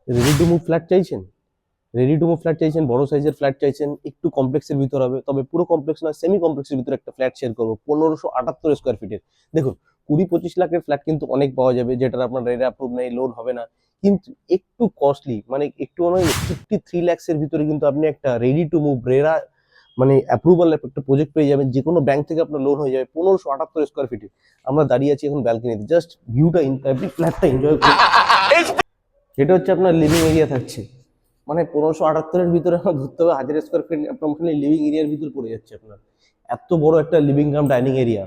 Ready to move flat চাইছেন? Ready to move flat চাইছেন, বড় সাইজের ফ্ল্যাট চাইছেন, একটু কমপ্লেক্সের ভিতর হবে, তবে পুরো কমপ্লেক্স না, সেমি কমপ্লেক্সের ভিতরে একটা ফ্ল্যাট শেয়ার করবো 1578 স্কোয়ার ফিটের। দেখুন, 20-25 লাখের ফ্ল্যাট কিন্তু অনেক পাওয়া যাবে, যেটার আপনার রেরা অ্যাপ্রুভ নেই, লোন হবে না, কিন্তু একটু কস্টলি, মানে একটু মানে 53 লাখসের ভিতরে কিন্তু আপনি একটা রেডি টু মুভ রেরা মানে অ্যাপ্রুভাল একটা প্রজেক্ট পেয়ে যাবেন, যে কোনো ব্যাংক থেকে আপনার লোন হয়ে যাবে 1578 স্কোয়ার ফিটে। আমরা দাঁড়িয়ে আছি এখন ব্যালকনিতে, জাস্ট ভিউটা, আপনি ফ্ল্যাটটা এনজয় করুন। এটা হচ্ছে আপনার লিভিং এরিয়া থাকছে, মানে 1578-এর ভিতরে আমার ধরতে হবে 1000 স্কোয়ার ফিট আপনার ওখানে লিভিং এরিয়ার ভিতর পড়ে যাচ্ছে আপনার। এত বড় একটা লিভিং কাম ডাইনিং এরিয়া,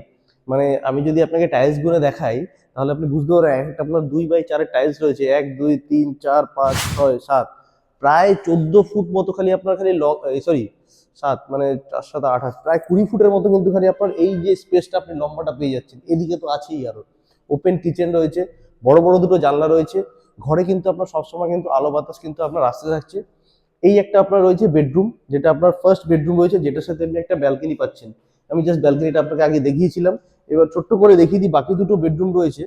মানে আমি যদি আপনাকে টাইলস গুলো দেখাই, তাহলে আপনি বুঝতে পারবেন একটা আপনার 2x4-এর টাইলস রয়েছে, 1 2 3 4 5 6 7, প্রায় 14 ফুট মতো খালি আপনার খালি সরি 7 মানে 4 7 28, প্রায় 20 ফুটের মতো কিন্তু খালি আপনার এই যে স্পেসটা আপনি লম্বাটা পেয়ে যাচ্ছেন। এদিকে তো আছেই আরো ওপেন কিচেন রয়েছে, বড় বড় দুটো জানলা রয়েছে, ঘরে কিন্তু আপনার সবসময় কিন্তু আলো বাতাস কিন্তু আপনার আসতে থাকছে। এই একটা আপনার রয়েছে বেডরুম, যেটা আপনার ফার্স্ট বেডরুম রয়েছে, যেটার সাথে আপনি একটা ব্যালকনি পাচ্ছেন। আমি জাস্ট ব্যালকনিটা আপনাকে আগে দেখিয়েছিলাম, এবার ছোট্ট করে দেখিয়ে দিই বাকি দুটো বেডরুম রয়েছে।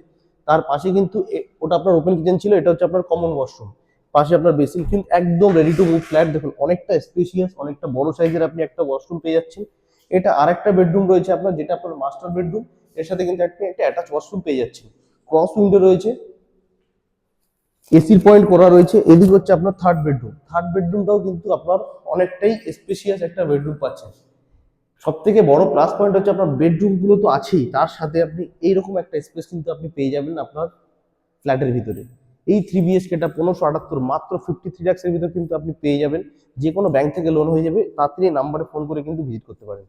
তার পাশে কিন্তু ওটা আপনার ওপেন কিচেন ছিল, এটা হচ্ছে আপনার কমন ওয়াশরুম, পাশে আপনার বেসিন, কিন্তু একদম রেডি টু মুভ ফ্ল্যাট। দেখুন অনেকটা স্পেশিয়াস, অনেকটা বড় সাইজের আপনি একটা ওয়াশরুম পেয়ে যাচ্ছেন। এটা আরেকটা বেডরুম রয়েছে আপনার, যেটা আপনার মাস্টার বেডরুম, এর সাথে কিন্তু একটা অ্যাটাচ ওয়াশরুম পেয়ে যাচ্ছেন। ক্রস উইন্ডো রয়েছে, এসির পয়েন্ট করা রয়েছে। এদিকে হচ্ছে আপনার থার্ড বেডরুম, থার্ড বেডরুমটাও কিন্তু আপনার অনেকটাই স্পেশিয়াস একটা বেডরুম পাচ্ছেন। সব থেকে বড় প্লাস পয়েন্ট হচ্ছে আপনার বেডরুম গুলো তো আছেই, তার সাথে আপনি এইরকম একটা স্পেস কিন্তু আপনি পেয়ে যাবেন আপনার ফ্ল্যাটের ভিতরে। এই 3 BHK-টা 1578 মাত্র 53 লাখসের ভিতরে কিন্তু আপনি পেয়ে যাবেন। যে কোনো ব্যাংক থেকে লোন হয়ে যাবে, তাড়াতাড়ি নাম্বারে ফোন করে কিন্তু ভিজিট করতে পারেন।